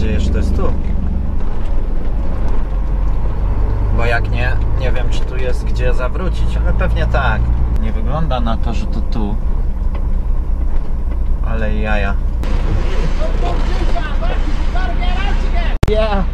nadzieję, że to jest tu. Bo jak nie, nie wiem, czy tu jest gdzie zawrócić, ale pewnie tak. Nie wygląda na to, że to tu. Ale jaja. Yeah.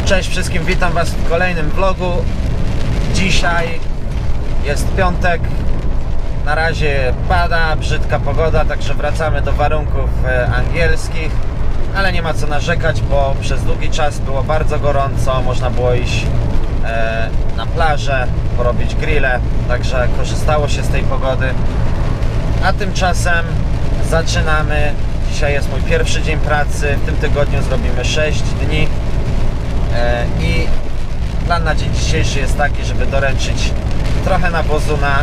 Cześć wszystkim, witam Was w kolejnym vlogu. Dzisiaj jest piątek. Na razie pada, brzydka pogoda, także wracamy do warunków angielskich. Ale nie ma co narzekać, bo przez długi czas było bardzo gorąco. Można było iść na plażę, porobić grille. Także korzystało się z tej pogody. A tymczasem zaczynamy. Dzisiaj jest mój pierwszy dzień pracy. W tym tygodniu zrobimy 6 dni. I plan na dzień dzisiejszy jest taki, żeby doręczyć trochę nawozu na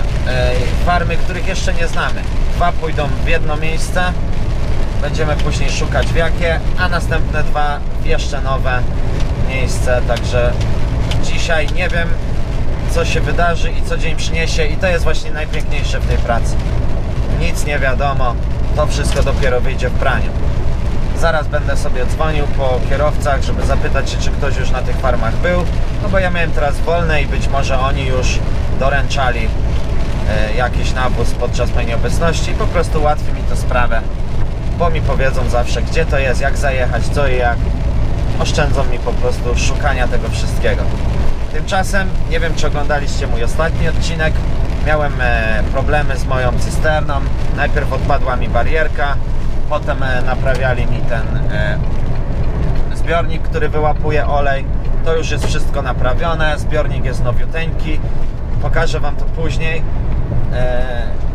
farmy, których jeszcze nie znamy. 2 pójdą w jedno miejsce, będziemy później szukać w jakie, a następne 2 w jeszcze nowe miejsce. Także dzisiaj nie wiem, co się wydarzy i co dzień przyniesie, i to jest właśnie najpiękniejsze w tej pracy. Nic nie wiadomo, to wszystko dopiero wyjdzie w praniu. Zaraz będę sobie dzwonił po kierowcach, żeby zapytać się, czy ktoś już na tych farmach był. No bo ja miałem teraz wolne i być może oni już doręczali jakiś nawóz podczas mojej nieobecności. I po prostu ułatwi mi to sprawę, bo mi powiedzą zawsze, gdzie to jest, jak zajechać, co i jak. Oszczędzą mi po prostu szukania tego wszystkiego. Tymczasem, nie wiem, czy oglądaliście mój ostatni odcinek. Miałem problemy z moją cysterną. Najpierw odpadła mi barierka. Potem naprawiali mi ten zbiornik, który wyłapuje olej. To już jest wszystko naprawione. Zbiornik jest nowiuteńki. Pokażę Wam to później,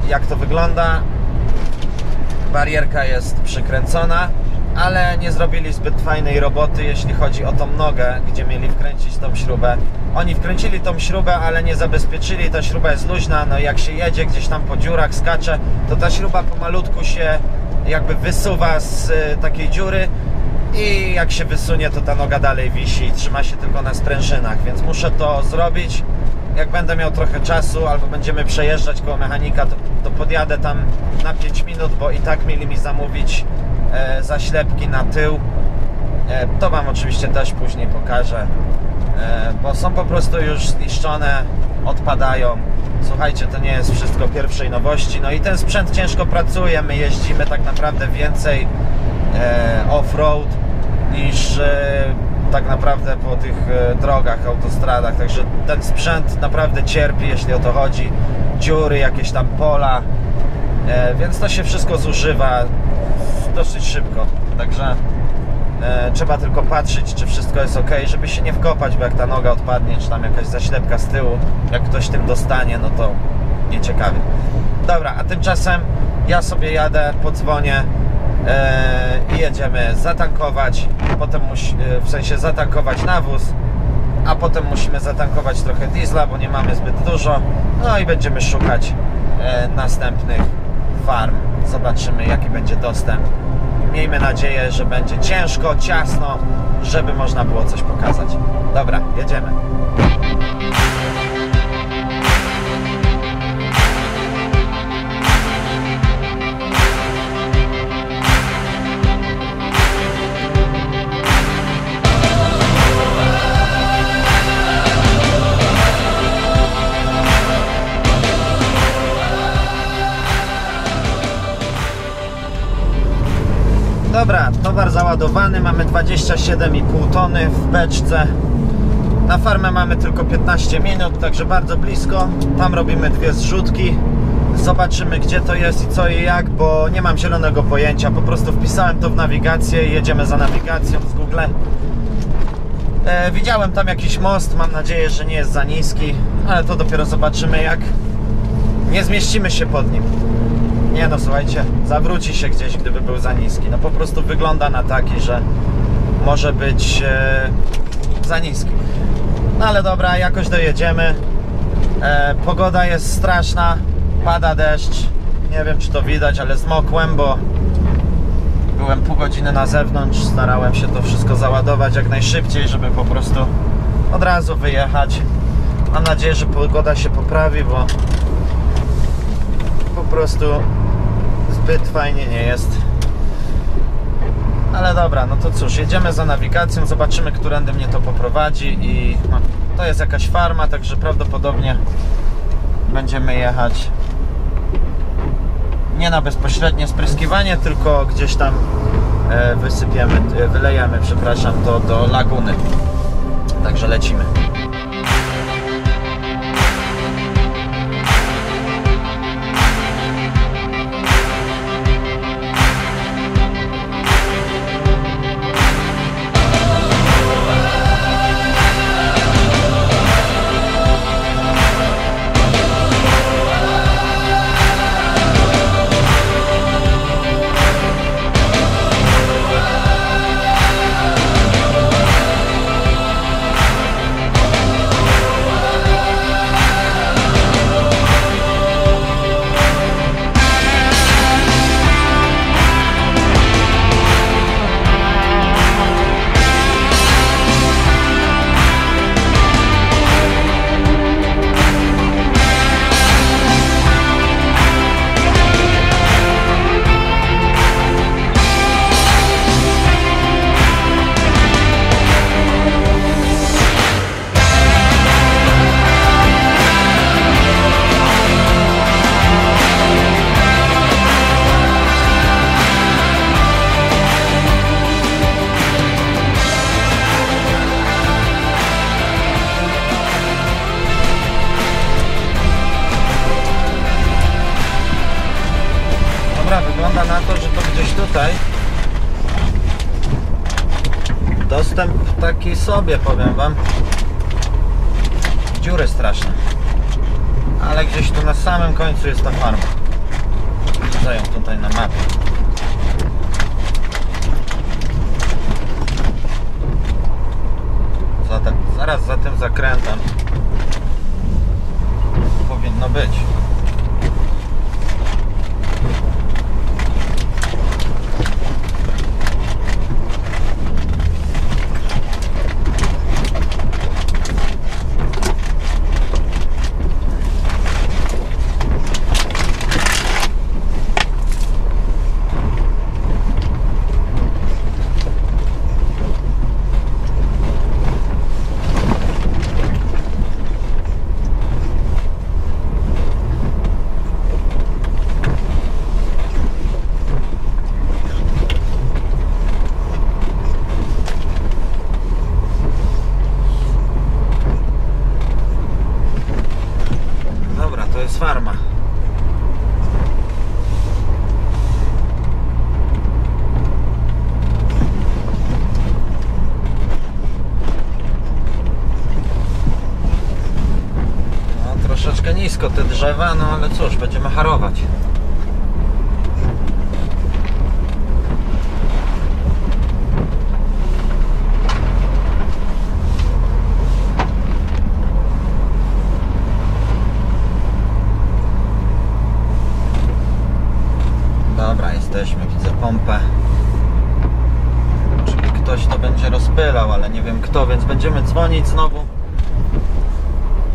jak to wygląda. Barierka jest przykręcona, ale nie zrobili zbyt fajnej roboty, jeśli chodzi o tą nogę, gdzie mieli wkręcić tą śrubę. Oni wkręcili tą śrubę, ale nie zabezpieczyli. Ta śruba jest luźna, no jak się jedzie gdzieś tam po dziurach, skacze, to ta śruba pomalutku się jakby wysuwa z takiej dziury i jak się wysunie, to ta noga dalej wisi i trzyma się tylko na sprężynach, więc muszę to zrobić. Jak będę miał trochę czasu albo będziemy przejeżdżać koło mechanika, to podjadę tam na 5 minut, bo i tak mieli mi zamówić zaślepki na tył. To Wam oczywiście też później pokażę, bo są po prostu już zniszczone, odpadają. Słuchajcie, to nie jest wszystko pierwszej nowości. No i ten sprzęt ciężko pracuje. My jeździmy tak naprawdę więcej off-road niż tak naprawdę po tych drogach, autostradach. Także ten sprzęt naprawdę cierpi, jeśli o to chodzi. Dziury, jakieś tam pola. Więc to się wszystko zużywa dosyć szybko. Także trzeba tylko patrzeć, czy wszystko jest ok, żeby się nie wkopać, bo jak ta noga odpadnie, czy tam jakaś zaślepka z tyłu, jak ktoś tym dostanie, no to nieciekawie. Dobra, a tymczasem ja sobie jadę, podzwonię i jedziemy zatankować. Potem w sensie zatankować nawóz, a potem musimy zatankować trochę diesla, bo nie mamy zbyt dużo. No i będziemy szukać następnych farm. Zobaczymy, jaki będzie dostęp. Miejmy nadzieję, że będzie ciężko, ciasno, żeby można było coś pokazać. Dobra, jedziemy. Dobra, towar załadowany, mamy 27,5 tony w beczce. Na farmę mamy tylko 15 minut, także bardzo blisko. Tam robimy 2 zrzutki. Zobaczymy, gdzie to jest i co i jak, bo nie mam zielonego pojęcia. Po prostu wpisałem to w nawigację i jedziemy za nawigacją z Google. Widziałem tam jakiś most, mam nadzieję, że nie jest za niski, ale to dopiero zobaczymy, jak nie zmieścimy się pod nim. Nie no, słuchajcie, zawróci się gdzieś, gdyby był za niski. No po prostu wygląda na taki, że może być za niski. No ale dobra, jakoś dojedziemy. Pogoda jest straszna, pada deszcz. Nie wiem, czy to widać, ale zmokłem, bo byłem pół godziny na zewnątrz. Starałem się to wszystko załadować jak najszybciej, żeby po prostu od razu wyjechać. Mam nadzieję, że pogoda się poprawi, bo po prostu zbyt fajnie nie jest. Ale dobra, no to cóż, jedziemy za nawigacją, zobaczymy, którędy mnie to poprowadzi. I no, to jest jakaś farma, także prawdopodobnie będziemy jechać nie na bezpośrednie spryskiwanie, tylko gdzieś tam wylejemy, przepraszam, to do laguny. Także lecimy. Wygląda na to, że to gdzieś tutaj dostęp taki sobie, powiem wam. Dziury straszne. Ale gdzieś tu na samym końcu jest ta farma. Widzę ją tutaj na mapie. Zaraz za tym zakrętem powinno być. Farma. No, troszeczkę nisko te drzewa, no ale cóż, będziemy harować. Jesteśmy, widzę pompę, czyli ktoś to będzie rozpylał, ale nie wiem kto, więc będziemy dzwonić znowu.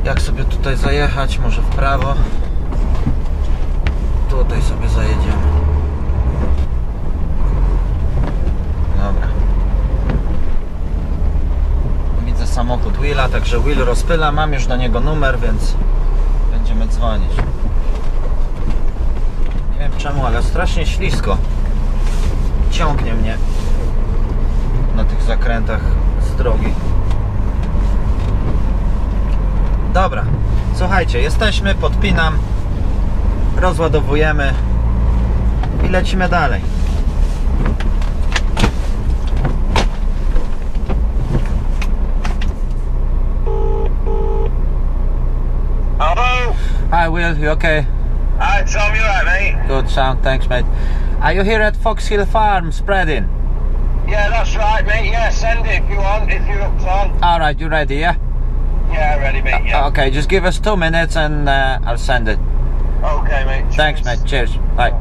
Jak sobie tutaj zajechać, może w prawo. Tutaj sobie zajedziemy. Dobra. Widzę samochód Willa, także Will rozpyla, mam już do niego numer, więc będziemy dzwonić. Nie wiem czemu, ale strasznie ślisko. Ciągnie mnie na tych zakrętach z drogi. Dobra, słuchajcie, jesteśmy, podpinam, rozładowujemy i lecimy dalej. Hello? Hi Will, you okay? Hi Tom, you alright mate? Good sound, thanks mate. Are you here at Fox Hill Farm spreading? Yeah, that's right mate, yeah, send it if you want, if you're up Tom. Alright, you ready, yeah? Yeah, ready, mate. Yeah. Okay, just give us 2 minutes and I'll send it. Okay, mate. Thanks, mate. Cheers. Bye.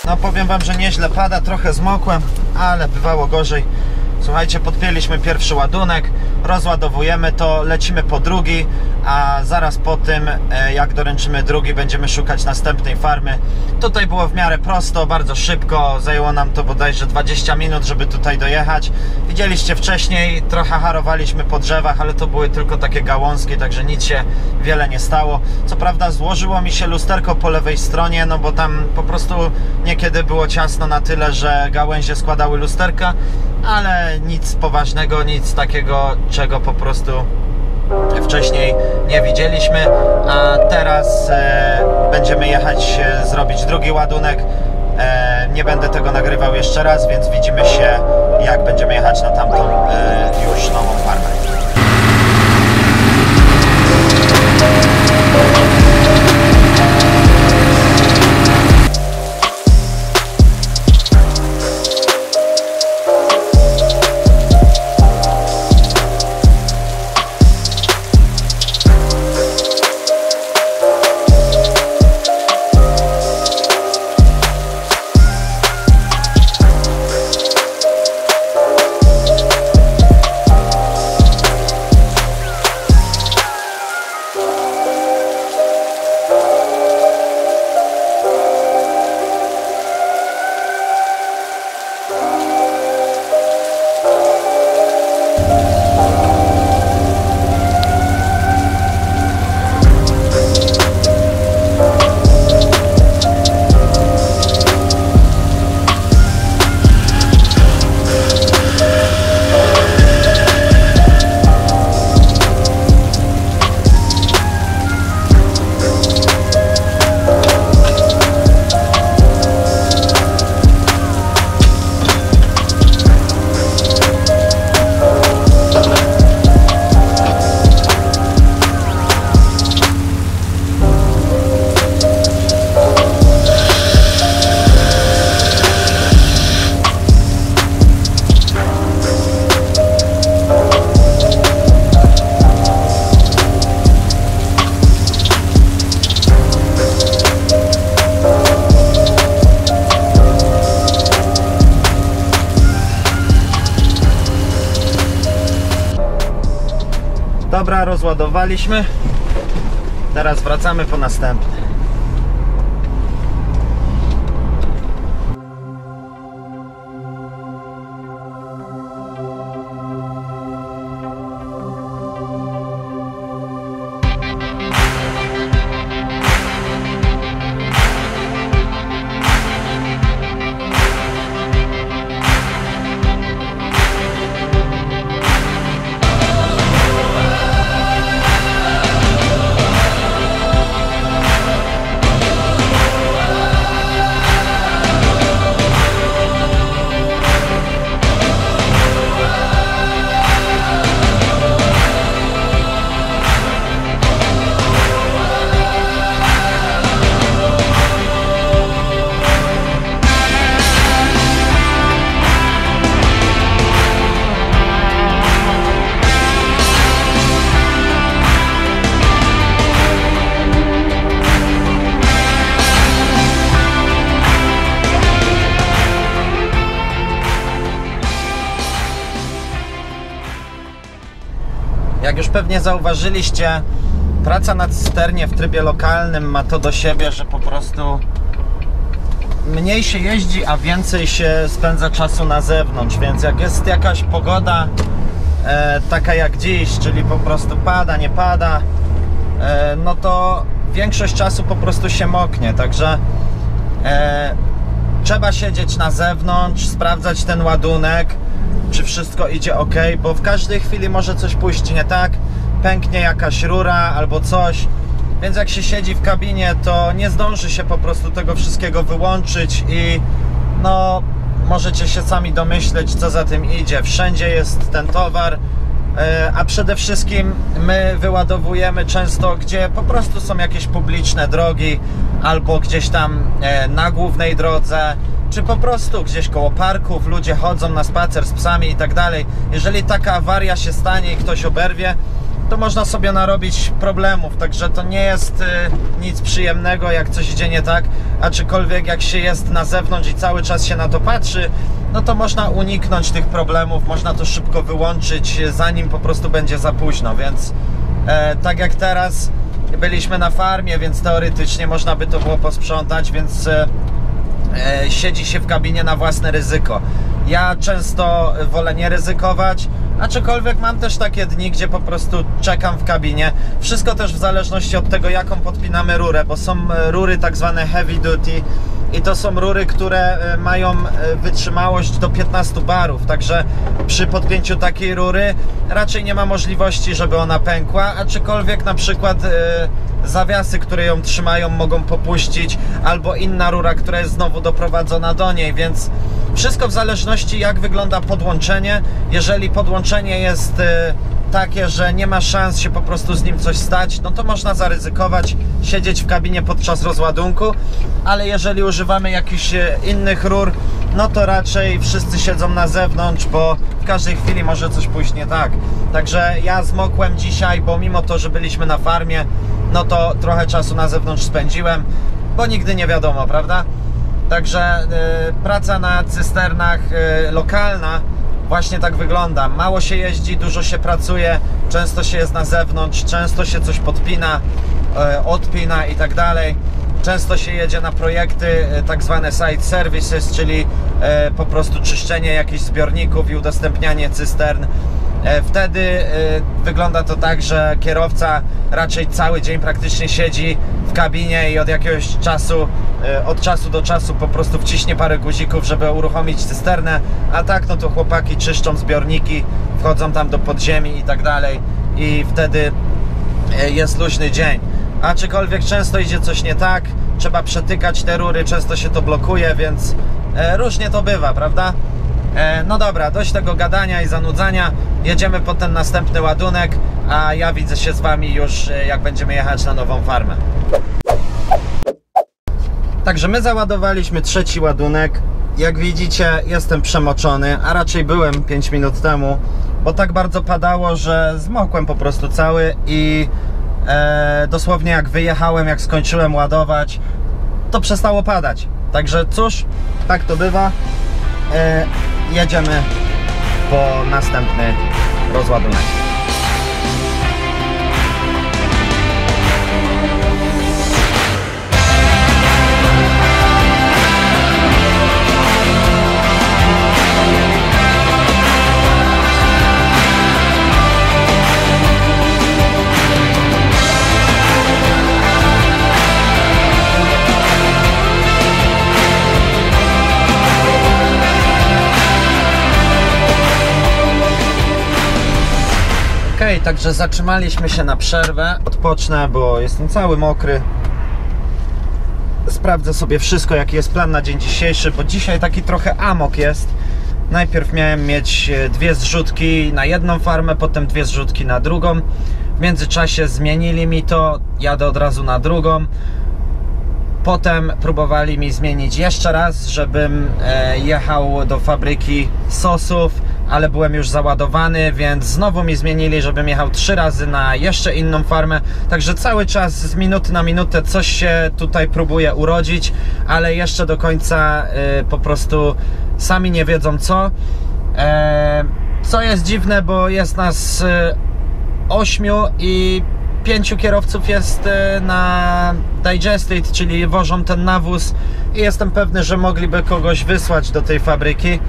No powiem wam, że nieźle pada, trochę zmokłem, ale bywało gorzej. Słuchajcie, podpięliśmy pierwszy ładunek, rozładowujemy to, lecimy po drugi, a zaraz po tym, jak doręczymy drugi, będziemy szukać następnej farmy. Tutaj było w miarę prosto, bardzo szybko, zajęło nam to bodajże 20 minut, żeby tutaj dojechać. Widzieliście wcześniej, trochę harowaliśmy po drzewach, ale to były tylko takie gałązki, także nic się wiele nie stało. Co prawda złożyło mi się lusterko po lewej stronie, no bo tam po prostu niekiedy było ciasno na tyle, że gałęzie składały lusterka, ale nic poważnego, nic takiego, czego po prostu wcześniej nie widzieliśmy. A teraz będziemy jechać zrobić drugi ładunek. Nie będę tego nagrywał jeszcze raz, więc widzimy się, jak będziemy jechać na tamtą już nową farmę. Dobra, rozładowaliśmy. Teraz wracamy po następny. Jak już pewnie zauważyliście, praca na cysternie w trybie lokalnym ma to do siebie, że po prostu mniej się jeździ, a więcej się spędza czasu na zewnątrz, więc jak jest jakaś pogoda taka jak dziś, czyli po prostu pada, nie pada, no to większość czasu po prostu się moknie, także trzeba siedzieć na zewnątrz, sprawdzać ten ładunek, czy wszystko idzie ok, bo w każdej chwili może coś pójść nie tak, pęknie jakaś rura albo coś, więc jak się siedzi w kabinie, to nie zdąży się po prostu tego wszystkiego wyłączyć i no możecie się sami domyśleć, co za tym idzie. Wszędzie jest ten towar, a przede wszystkim my wyładowujemy często, gdzie po prostu są jakieś publiczne drogi, albo gdzieś tam na głównej drodze, czy po prostu gdzieś koło parków, ludzie chodzą na spacer z psami i tak dalej. Jeżeli taka awaria się stanie i ktoś oberwie, to można sobie narobić problemów, także to nie jest nic przyjemnego, jak coś idzie nie tak, aczkolwiek jak się jest na zewnątrz i cały czas się na to patrzy, no to można uniknąć tych problemów, można to szybko wyłączyć, zanim po prostu będzie za późno, więc tak jak teraz byliśmy na farmie, więc teoretycznie można by to było posprzątać, więc siedzi się w kabinie na własne ryzyko. Ja często wolę nie ryzykować, aczkolwiek mam też takie dni, gdzie po prostu czekam w kabinie. Wszystko też w zależności od tego, jaką podpinamy rurę, bo są rury tak zwane heavy duty i to są rury, które mają wytrzymałość do 15 barów, także przy podpięciu takiej rury raczej nie ma możliwości, żeby ona pękła, aczkolwiek na przykład zawiasy, które ją trzymają, mogą popuścić, albo inna rura, która jest znowu doprowadzona do niej, więc wszystko w zależności, jak wygląda podłączenie. Jeżeli podłączenie jest takie, że nie ma szans się po prostu z nim coś stać, no to można zaryzykować, siedzieć w kabinie podczas rozładunku, ale jeżeli używamy jakichś innych rur, no to raczej wszyscy siedzą na zewnątrz, bo w każdej chwili może coś pójść nie tak. Także ja zmokłem dzisiaj, bo mimo to, że byliśmy na farmie, no to trochę czasu na zewnątrz spędziłem, bo nigdy nie wiadomo, prawda? Także praca na cysternach lokalna właśnie tak wygląda. Mało się jeździ, dużo się pracuje, często się jest na zewnątrz, często się coś podpina, odpina i tak dalej. Często się jedzie na projekty tak zwane site services, czyli po prostu czyszczenie jakichś zbiorników i udostępnianie cystern. Wtedy wygląda to tak, że kierowca raczej cały dzień praktycznie siedzi w kabinie i od jakiegoś czasu, od czasu do czasu po prostu wciśnie parę guzików, żeby uruchomić cysternę, a tak no to chłopaki czyszczą zbiorniki, wchodzą tam do podziemi i tak dalej i wtedy jest luźny dzień. Aczkolwiek często idzie coś nie tak, trzeba przetykać te rury, często się to blokuje, więc różnie to bywa, prawda? No dobra, dość tego gadania i zanudzania, jedziemy po ten następny ładunek, a ja widzę się z Wami już, jak będziemy jechać na nową farmę. Także my załadowaliśmy trzeci ładunek. Jak widzicie, jestem przemoczony, a raczej byłem 5 minut temu, bo tak bardzo padało, że zmokłem po prostu cały i dosłownie jak wyjechałem, jak skończyłem ładować, to przestało padać. Także cóż, tak to bywa. Jedziemy po następny rozładunek. Okej, także zatrzymaliśmy się na przerwę. Odpocznę, bo jestem cały mokry. Sprawdzę sobie wszystko, jaki jest plan na dzień dzisiejszy, bo dzisiaj taki trochę amok jest. Najpierw miałem mieć 2 zrzutki na jedną farmę, potem 2 zrzutki na drugą. W międzyczasie zmienili mi to, jadę od razu na drugą. Potem próbowali mi zmienić jeszcze raz, żebym jechał do fabryki sosów, ale byłem już załadowany, więc znowu mi zmienili, żebym jechał 3 razy na jeszcze inną farmę. Także cały czas z minuty na minutę coś się tutaj próbuje urodzić, ale jeszcze do końca po prostu sami nie wiedzą co. Co jest dziwne, bo jest nas 8 i 5 kierowców jest na Digested, czyli wożą ten nawóz i jestem pewny, że mogliby kogoś wysłać do tej fabryki.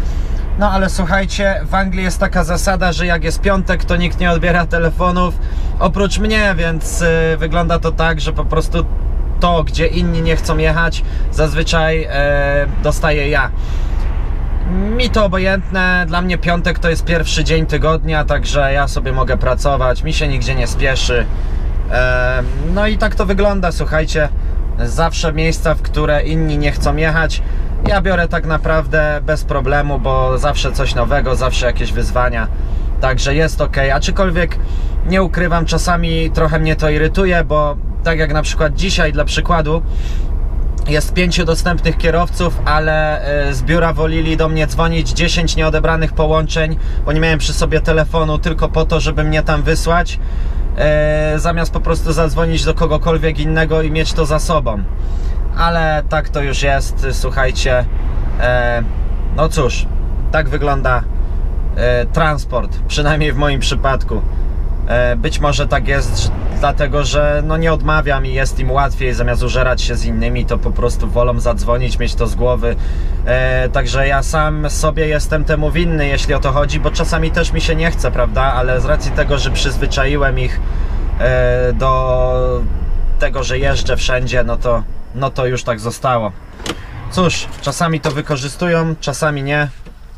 No ale słuchajcie, w Anglii jest taka zasada, że jak jest piątek, to nikt nie odbiera telefonów oprócz mnie, więc wygląda to tak, że po prostu to, gdzie inni nie chcą jechać, zazwyczaj dostaję ja. Mi to obojętne, dla mnie piątek to jest pierwszy dzień tygodnia, także ja sobie mogę pracować, mi się nigdzie nie spieszy. No i tak to wygląda, słuchajcie, zawsze miejsca, w które inni nie chcą jechać, ja biorę tak naprawdę bez problemu, bo zawsze coś nowego, zawsze jakieś wyzwania, także jest ok, aczkolwiek nie ukrywam, czasami trochę mnie to irytuje, bo tak jak na przykład dzisiaj dla przykładu jest 5 dostępnych kierowców, ale z biura wolili do mnie dzwonić 10 nieodebranych połączeń, bo nie miałem przy sobie telefonu tylko po to, żeby mnie tam wysłać, zamiast po prostu zadzwonić do kogokolwiek innego i mieć to za sobą. Ale tak to już jest, słuchajcie, no cóż, tak wygląda transport, przynajmniej w moim przypadku. Być może tak jest dlatego, że no nie odmawiam i jest im łatwiej, zamiast użerać się z innymi, to po prostu wolą zadzwonić, mieć to z głowy. Także ja sam sobie jestem temu winny, jeśli o to chodzi, bo czasami też mi się nie chce, prawda, ale z racji tego, że przyzwyczaiłem ich do tego, że jeżdżę wszędzie, no to już tak zostało. Cóż, czasami to wykorzystują, czasami nie,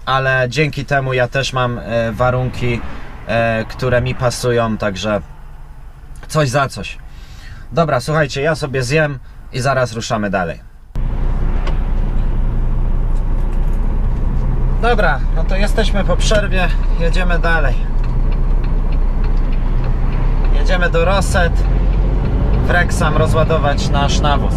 ale dzięki temu ja też mam warunki, które mi pasują, także coś za coś. Dobra, słuchajcie, ja sobie zjem i zaraz ruszamy dalej. Dobra, no to jesteśmy po przerwie, jedziemy dalej. Jedziemy do Rosyth, w Wrexham rozładować nasz nawóz.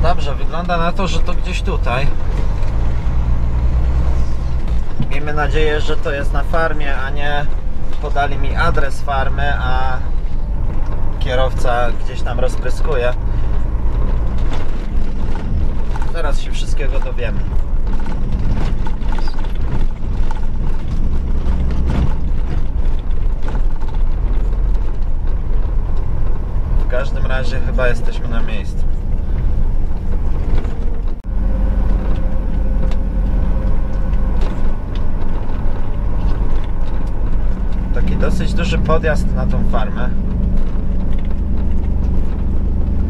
Dobrze, wygląda na to, że to gdzieś tutaj. Miejmy nadzieję, że to jest na farmie, a nie podali mi adres farmy, a kierowca gdzieś tam rozpryskuje. Zaraz się wszystkiego dowiemy. W każdym razie chyba jesteśmy na miejscu. Taki dosyć duży podjazd na tą farmę.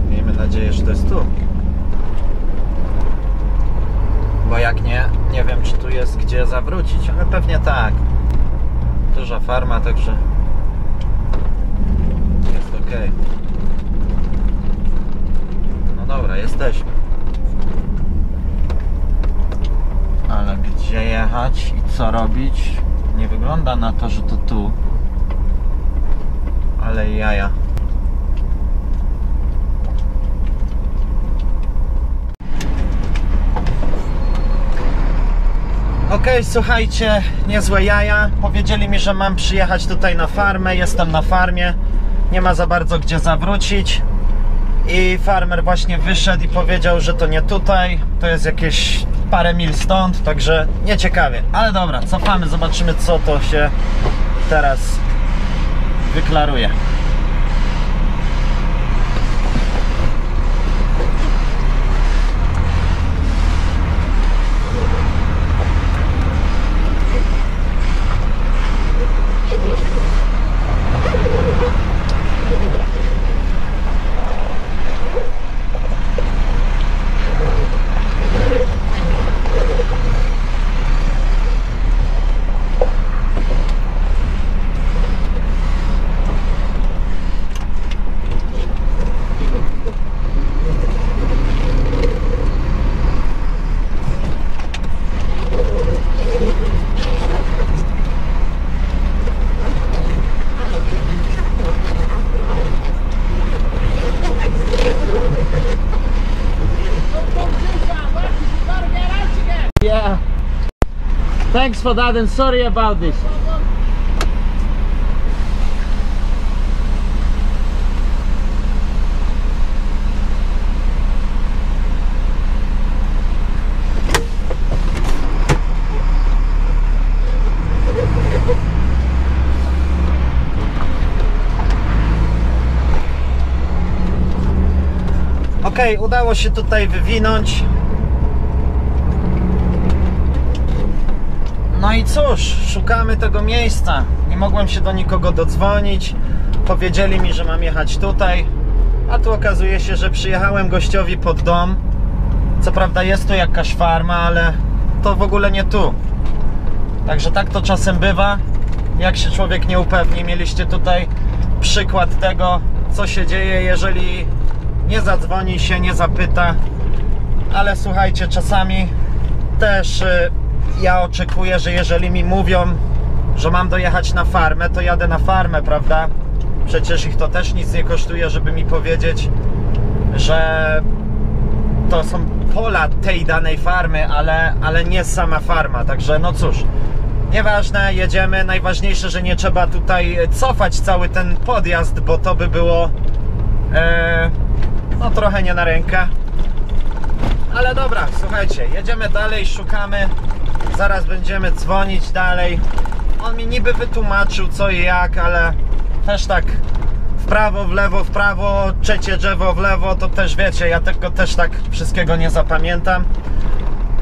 Miejmy nadzieję, że to jest tu. Bo jak nie, nie wiem, czy tu jest gdzie zawrócić, ale pewnie tak. Duża farma, także jest ok. No dobra, jesteśmy. Ale gdzie jechać i co robić? Nie wygląda na to, że to tu. Ale jaja. Okej, słuchajcie, niezłe jaja. Powiedzieli mi, że mam przyjechać tutaj na farmę. Jestem na farmie. Nie ma za bardzo gdzie zawrócić. I farmer właśnie wyszedł i powiedział, że to nie tutaj. To jest jakieś parę mil stąd, także nieciekawie. Ale dobra, cofamy, zobaczymy co to się teraz wyklaruje. Yeah. Thanks for that and sorry about this. Okej, udało się tutaj wywinąć. No i cóż, szukamy tego miejsca. Nie mogłem się do nikogo dodzwonić. Powiedzieli mi, że mam jechać tutaj. A tu okazuje się, że przyjechałem gościowi pod dom. Co prawda jest tu jakaś farma, ale to w ogóle nie tu. Także tak to czasem bywa. Jak się człowiek nie upewni. Mieliście tutaj przykład tego, co się dzieje, jeżeli nie zadzwoni się, nie zapyta. Ale słuchajcie, czasami też ja oczekuję, że jeżeli mi mówią, że mam dojechać na farmę, to jadę na farmę, prawda? Przecież ich to też nic nie kosztuje, żeby mi powiedzieć, że to są pola tej danej farmy, ale nie sama farma. Także no cóż, nieważne, jedziemy. Najważniejsze, że nie trzeba tutaj cofać cały ten podjazd, bo to by było no trochę nie na rękę. Ale dobra, słuchajcie, jedziemy dalej, szukamy. Zaraz będziemy dzwonić dalej. On mi niby wytłumaczył co i jak, ale też tak w prawo, w prawo, trzecie drzewo w lewo, to też wiecie, ja tego też tak wszystkiego nie zapamiętam.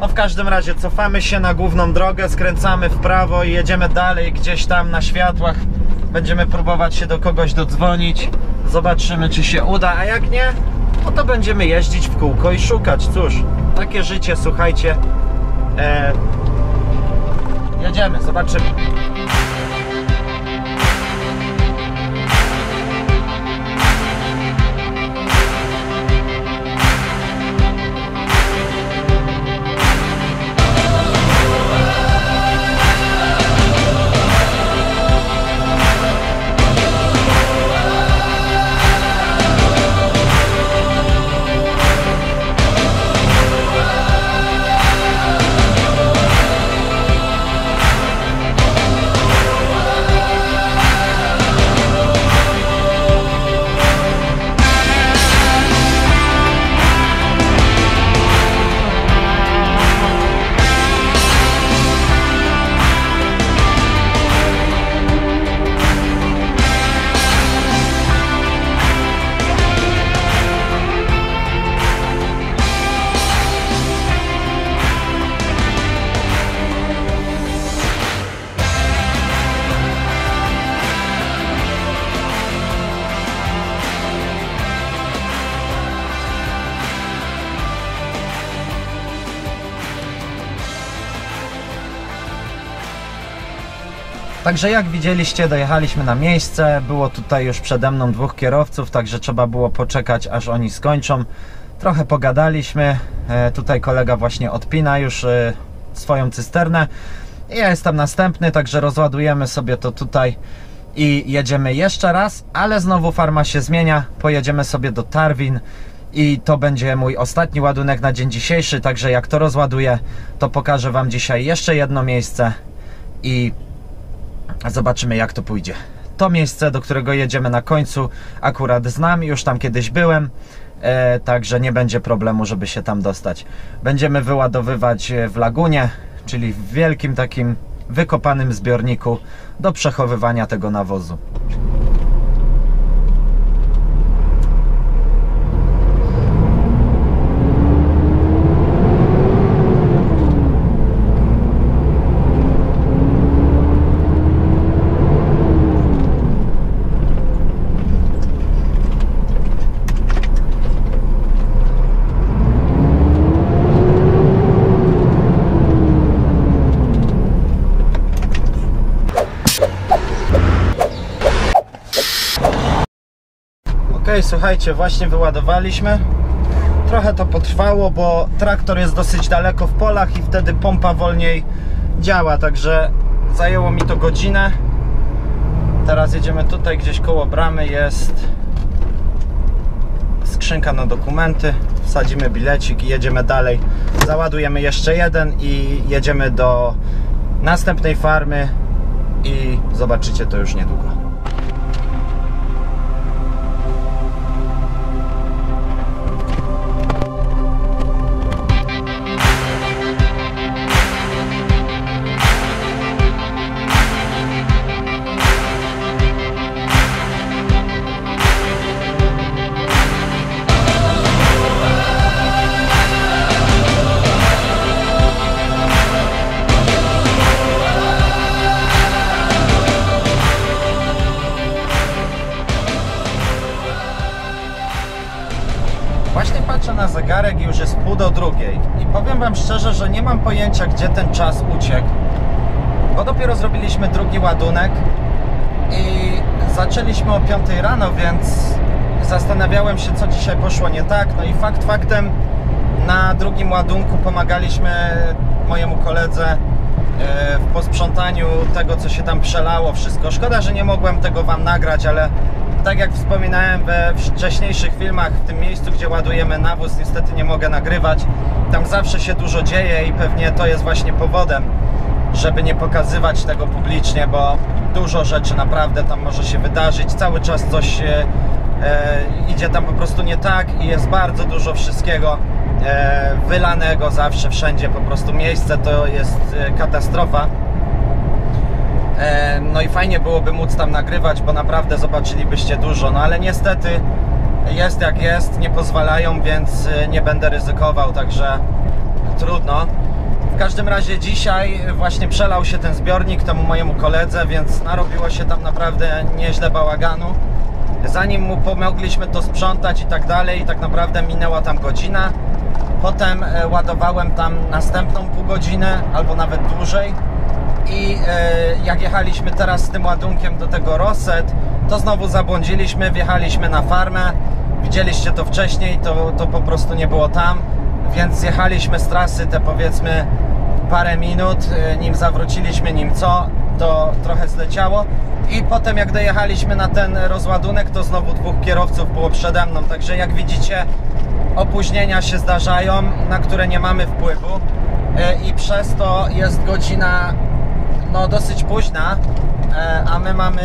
No w każdym razie cofamy się na główną drogę, skręcamy w prawo i jedziemy dalej, gdzieś tam na światłach. Będziemy próbować się do kogoś dodzwonić. Zobaczymy, czy się uda, a jak nie, no to będziemy jeździć w kółko i szukać. Cóż, takie życie, słuchajcie. Jedziemy, zobaczymy. Także jak widzieliście, dojechaliśmy na miejsce. Było tutaj już przede mną dwóch kierowców, także trzeba było poczekać, aż oni skończą. Trochę pogadaliśmy. Tutaj kolega właśnie odpina już swoją cysternę. Ja jestem następny, także rozładujemy sobie to tutaj i jedziemy jeszcze raz, ale znowu farma się zmienia. Pojedziemy sobie do Tarwin i to będzie mój ostatni ładunek na dzień dzisiejszy. Także jak to rozładuję, to pokażę wam dzisiaj jeszcze jedno miejsce i zobaczymy, jak to pójdzie. To miejsce, do którego jedziemy na końcu, akurat znam, już tam kiedyś byłem. także nie będzie problemu, żeby się tam dostać. Będziemy wyładowywać w lagunie, czyli w wielkim takim wykopanym zbiorniku do przechowywania tego nawozu. Ok, słuchajcie, właśnie wyładowaliśmy. Trochę to potrwało, bo traktor jest dosyć daleko w polach i wtedy pompa wolniej działa, także zajęło mi to godzinę. Teraz jedziemy tutaj, gdzieś koło bramy jest skrzynka na dokumenty. Wsadzimy bilecik i jedziemy dalej. Załadujemy jeszcze jeden i jedziemy do następnej farmy i zobaczycie to już niedługo. Właśnie patrzę na zegarek i już jest 1:30 i powiem wam szczerze, że nie mam pojęcia, gdzie ten czas uciekł, bo dopiero zrobiliśmy drugi ładunek i zaczęliśmy o 5 rano, więc zastanawiałem się, co dzisiaj poszło nie tak. No i fakt faktem, na drugim ładunku pomagaliśmy mojemu koledze w posprzątaniu tego, co się tam przelało, wszystko. Szkoda, że nie mogłem tego wam nagrać, ale tak jak wspominałem we wcześniejszych filmach, w tym miejscu, gdzie ładujemy nawóz, niestety nie mogę nagrywać. Tam zawsze się dużo dzieje i pewnie to jest właśnie powodem, żeby nie pokazywać tego publicznie, bo dużo rzeczy naprawdę tam może się wydarzyć. Cały czas coś idzie tam po prostu nie tak i jest bardzo dużo wszystkiego wylanego zawsze, wszędzie. Po prostu miejsce to jest katastrofa. No i fajnie byłoby móc tam nagrywać, bo naprawdę zobaczylibyście dużo, no ale niestety jest jak jest, nie pozwalają, więc nie będę ryzykował, także trudno. W każdym razie dzisiaj właśnie przelał się ten zbiornik temu mojemu koledze, więc narobiło się tam naprawdę nieźle bałaganu. Zanim mu pomogliśmy to sprzątać i tak dalej, tak naprawdę minęła tam godzina. Potem ładowałem tam następną pół godziny albo nawet dłużej. I jak jechaliśmy teraz z tym ładunkiem do tego Roset, to znowu zabłądziliśmy, wjechaliśmy na farmę. Widzieliście to wcześniej, to po prostu nie było tam, więc zjechaliśmy z trasy te powiedzmy parę minut, nim zawróciliśmy, nim co, to trochę zleciało. I potem jak dojechaliśmy na ten rozładunek, to znowu dwóch kierowców było przede mną, także jak widzicie, opóźnienia się zdarzają, na które nie mamy wpływu i przez to jest godzina no dosyć późna, a my mamy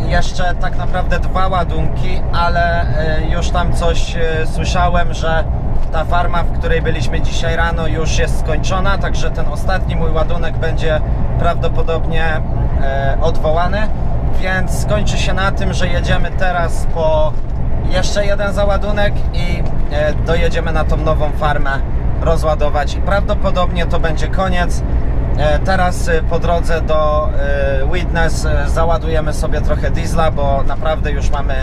jeszcze tak naprawdę dwa ładunki, ale już tam coś słyszałem, że ta farma, w której byliśmy dzisiaj rano, już jest skończona, także ten ostatni mój ładunek będzie prawdopodobnie odwołany, więc skończy się na tym, że jedziemy teraz po jeszcze jeden załadunek i dojedziemy na tą nową farmę rozładować i prawdopodobnie to będzie koniec. Teraz po drodze do Widnes załadujemy sobie trochę diesla, bo naprawdę już mamy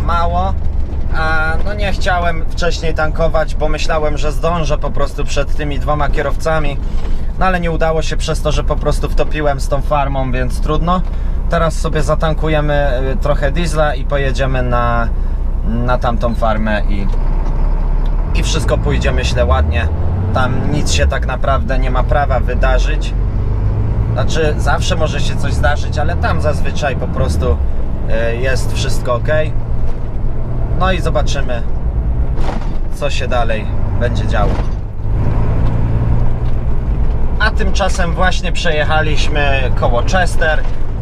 mało. A no nie chciałem wcześniej tankować, bo myślałem, że zdążę po prostu przed tymi dwoma kierowcami. No ale nie udało się przez to, że po prostu wtopiłem z tą farmą, więc trudno. Teraz sobie zatankujemy trochę diesla i pojedziemy na tamtą farmę i wszystko pójdzie, myślę, ładnie. Tam nic się tak naprawdę nie ma prawa wydarzyć. Znaczy zawsze może się coś zdarzyć, ale tam zazwyczaj po prostu jest wszystko ok. No i zobaczymy, co się dalej będzie działo. A tymczasem właśnie przejechaliśmy koło Chester,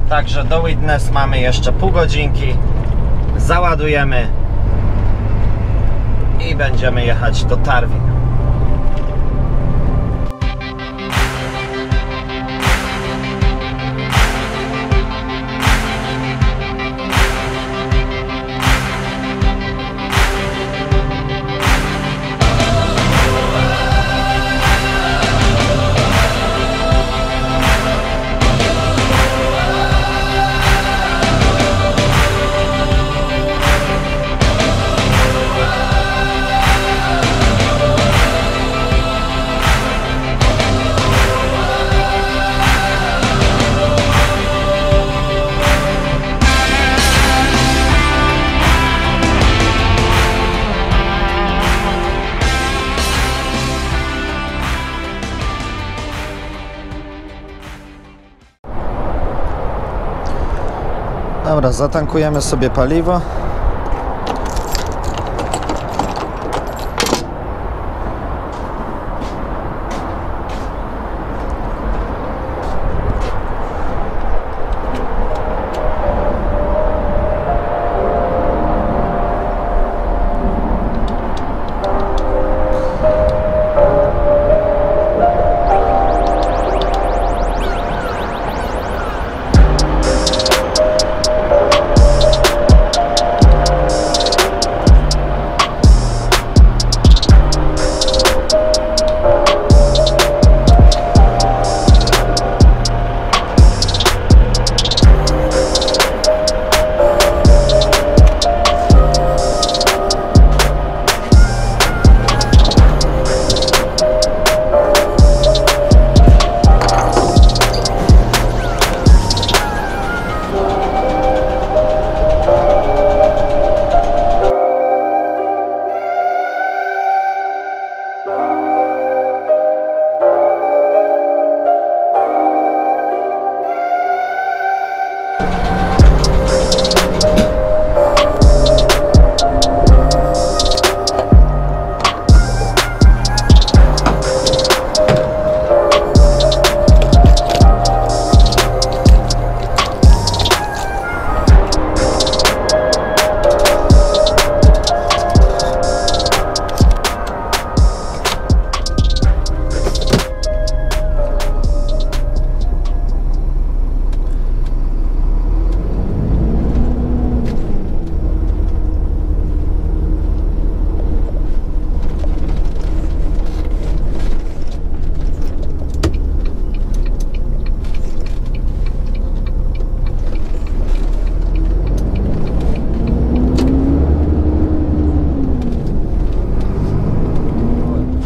także do Widnes mamy jeszcze pół godzinki. Załadujemy i będziemy jechać do Tarwin. Dobra, zatankujemy sobie paliwo.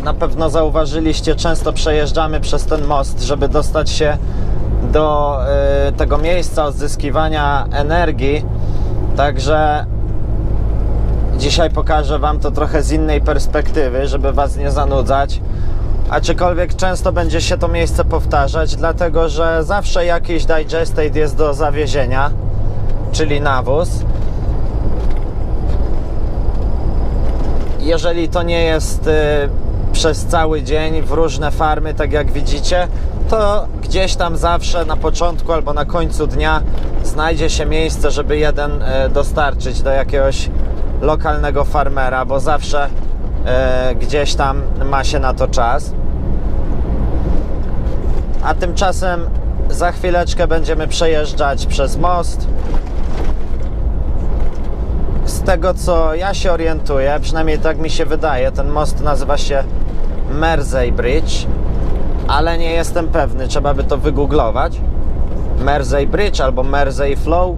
Na pewno zauważyliście, często przejeżdżamy przez ten most, żeby dostać się do tego miejsca odzyskiwania energii. Także dzisiaj pokażę Wam to trochę z innej perspektywy, żeby Was nie zanudzać. Aczkolwiek często będzie się to miejsce powtarzać, dlatego że zawsze jakiś digestate jest do zawiezienia, czyli nawóz. Jeżeli to nie jest przez cały dzień w różne farmy, tak jak widzicie, to gdzieś tam zawsze na początku albo na końcu dnia znajdzie się miejsce, żeby jeden dostarczyć do jakiegoś lokalnego farmera, bo zawsze gdzieś tam ma się na to czas. A tymczasem za chwileczkę będziemy przejeżdżać przez most. Z tego co ja się orientuję, przynajmniej tak mi się wydaje, ten most nazywa się Mersey Bridge, ale nie jestem pewny, trzeba by to wygooglować. Mersey Bridge albo Mersey Flow.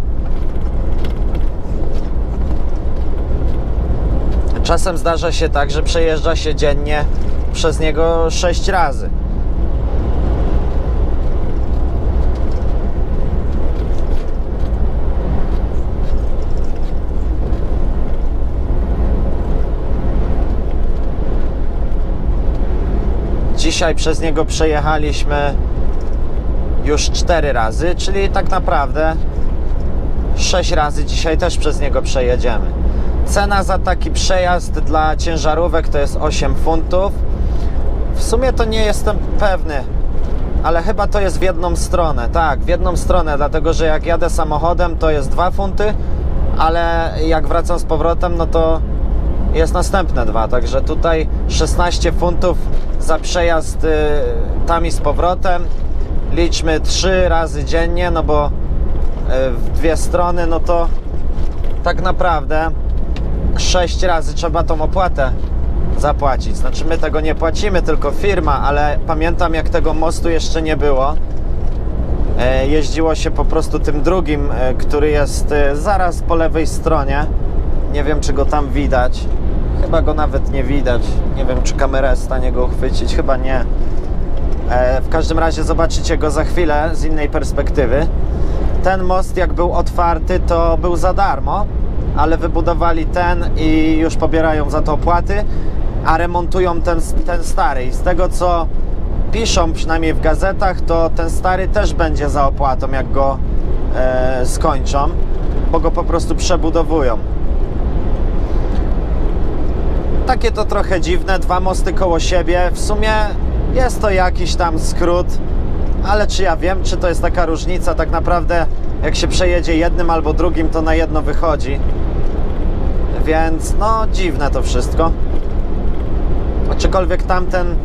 Czasem zdarza się tak, że przejeżdża się dziennie przez niego 6 razy. Dzisiaj przez niego przejechaliśmy już 4 razy, czyli tak naprawdę 6 razy dzisiaj też przez niego przejedziemy. Cena za taki przejazd dla ciężarówek to jest 8 funtów. W sumie to nie jestem pewny, ale chyba to jest w jedną stronę. Tak, w jedną stronę, dlatego że jak jadę samochodem to jest 2 funty, ale jak wracam z powrotem, no to jest następne 2, także tutaj 16 funtów za przejazd tam i z powrotem. Liczmy 3 razy dziennie, no bo w 2 strony, no to tak naprawdę 6 razy trzeba tą opłatę zapłacić. Znaczy my tego nie płacimy, tylko firma, ale pamiętam, jak tego mostu jeszcze nie było. Jeździło się po prostu tym drugim, który jest zaraz po lewej stronie. Nie wiem, czy go tam widać. Chyba go nawet nie widać. Nie wiem, czy kamera jest w stanie go uchwycić. Chyba nie. W każdym razie zobaczycie go za chwilę z innej perspektywy. Ten most, jak był otwarty, to był za darmo, ale wybudowali ten i już pobierają za to opłaty, a remontują ten stary. I z tego, co piszą, przynajmniej w gazetach, to ten stary też będzie za opłatą, jak go skończą, bo go po prostu przebudowują. Takie to trochę dziwne, 2 mosty koło siebie. W sumie jest to jakiś tam skrót, ale czy ja wiem, czy to jest taka różnica? Tak naprawdę jak się przejedzie jednym albo drugim, to na jedno wychodzi. Więc no dziwne to wszystko. Aczkolwiek tamten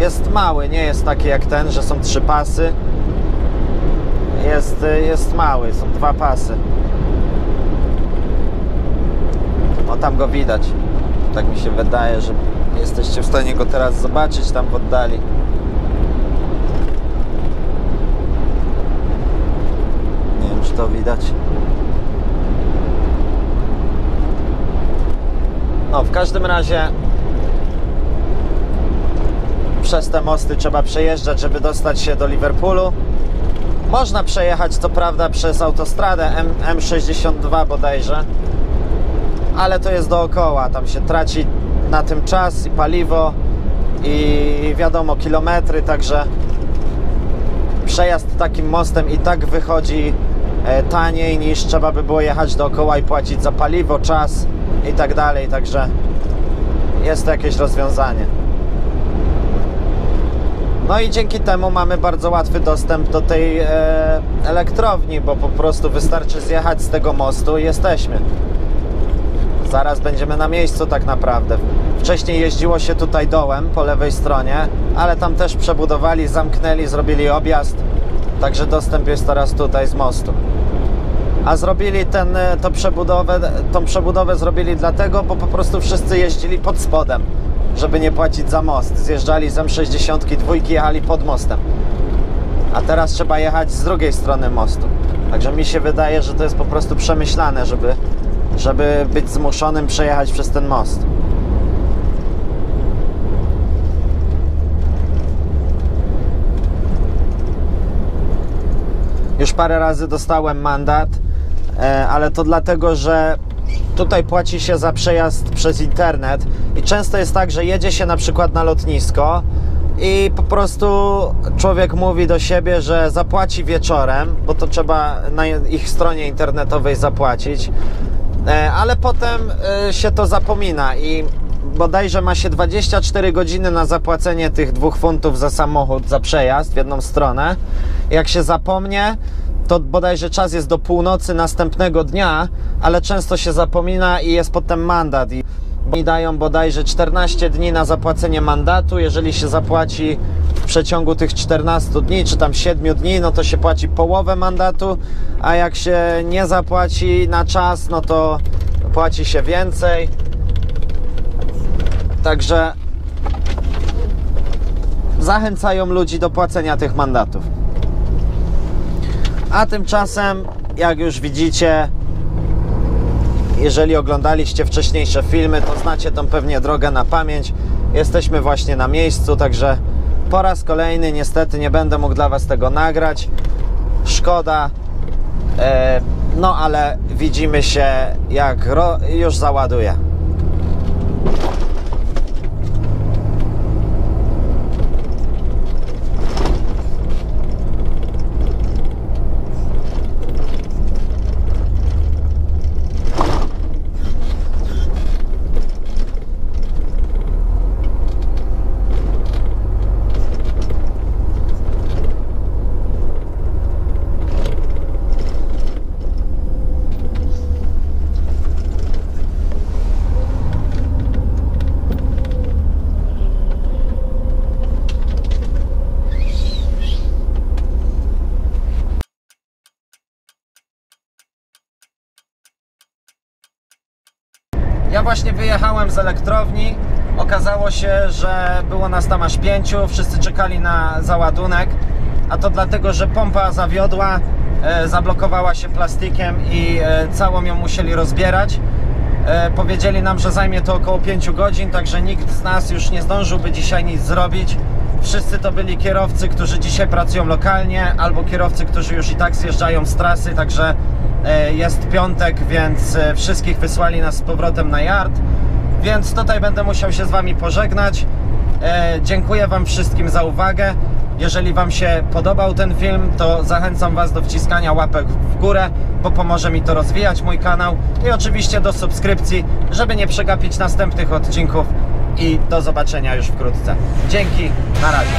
jest mały, nie jest taki jak ten, że są 3 pasy. Jest mały, są 2 pasy. O, tam go widać. Tak mi się wydaje, że jesteście w stanie go teraz zobaczyć tam w oddali. Nie wiem, czy to widać. No, w każdym razie przez te mosty trzeba przejeżdżać, żeby dostać się do Liverpoolu. Można przejechać, co prawda, przez autostradę M62 bodajże, ale to jest dookoła, tam się traci na tym czas i paliwo i wiadomo, kilometry, także przejazd takim mostem i tak wychodzi taniej, niż trzeba by było jechać dookoła i płacić za paliwo, czas i tak dalej, także jest to jakieś rozwiązanie. No i dzięki temu mamy bardzo łatwy dostęp do tej elektrowni, bo po prostu wystarczy zjechać z tego mostu i jesteśmy. Zaraz będziemy na miejscu tak naprawdę. Wcześniej jeździło się tutaj dołem, po lewej stronie, ale tam też przebudowali, zamknęli, zrobili objazd. Także dostęp jest teraz tutaj z mostu. A zrobili tą przebudowę zrobili dlatego, bo po prostu wszyscy jeździli pod spodem, żeby nie płacić za most. Zjeżdżali z M62, jechali pod mostem. A teraz trzeba jechać z drugiej strony mostu. Także mi się wydaje, że to jest po prostu przemyślane, żeby być zmuszonym przejechać przez ten most. Już parę razy dostałem mandat, ale to dlatego, że tutaj płaci się za przejazd przez internet i często jest tak, że jedzie się na przykład na lotnisko i po prostu człowiek mówi do siebie, że zapłaci wieczorem, bo to trzeba na ich stronie internetowej zapłacić, ale potem się to zapomina i bodajże ma się 24 godziny na zapłacenie tych 2 funtów za samochód, za przejazd w jedną stronę. Jak się zapomnie, to bodajże czas jest do północy następnego dnia, ale często się zapomina i jest potem mandat. I oni dają bodajże 14 dni na zapłacenie mandatu. Jeżeli się zapłaci w przeciągu tych 14 dni, czy tam 7 dni, no to się płaci połowę mandatu, a jak się nie zapłaci na czas, no to płaci się więcej. Także zachęcają ludzi do płacenia tych mandatów. A tymczasem, jak już widzicie, jeżeli oglądaliście wcześniejsze filmy, to znacie tą pewnie drogę na pamięć. Jesteśmy właśnie na miejscu, także po raz kolejny niestety nie będę mógł dla Was tego nagrać. Szkoda, no ale widzimy się, jak już załaduję. właśnie wyjechałem z elektrowni. Okazało się, że było nas tam aż 5, wszyscy czekali na załadunek, a to dlatego, że pompa zawiodła, zablokowała się plastikiem i całą ją musieli rozbierać. Powiedzieli nam, że zajmie to około 5 godzin, także nikt z nas już nie zdążyłby dzisiaj nic zrobić. Wszyscy to byli kierowcy, którzy dzisiaj pracują lokalnie, albo kierowcy, którzy już i tak zjeżdżają z trasy, także jest piątek, więc wszystkich wysłali nas z powrotem na yard. Więc tutaj będę musiał się z Wami pożegnać. Dziękuję Wam wszystkim za uwagę. Jeżeli Wam się podobał ten film, to zachęcam Was do wciskania łapek w górę, bo pomoże mi to rozwijać mój kanał. I oczywiście do subskrypcji, żeby nie przegapić następnych odcinków. I do zobaczenia już wkrótce. Dzięki, na razie.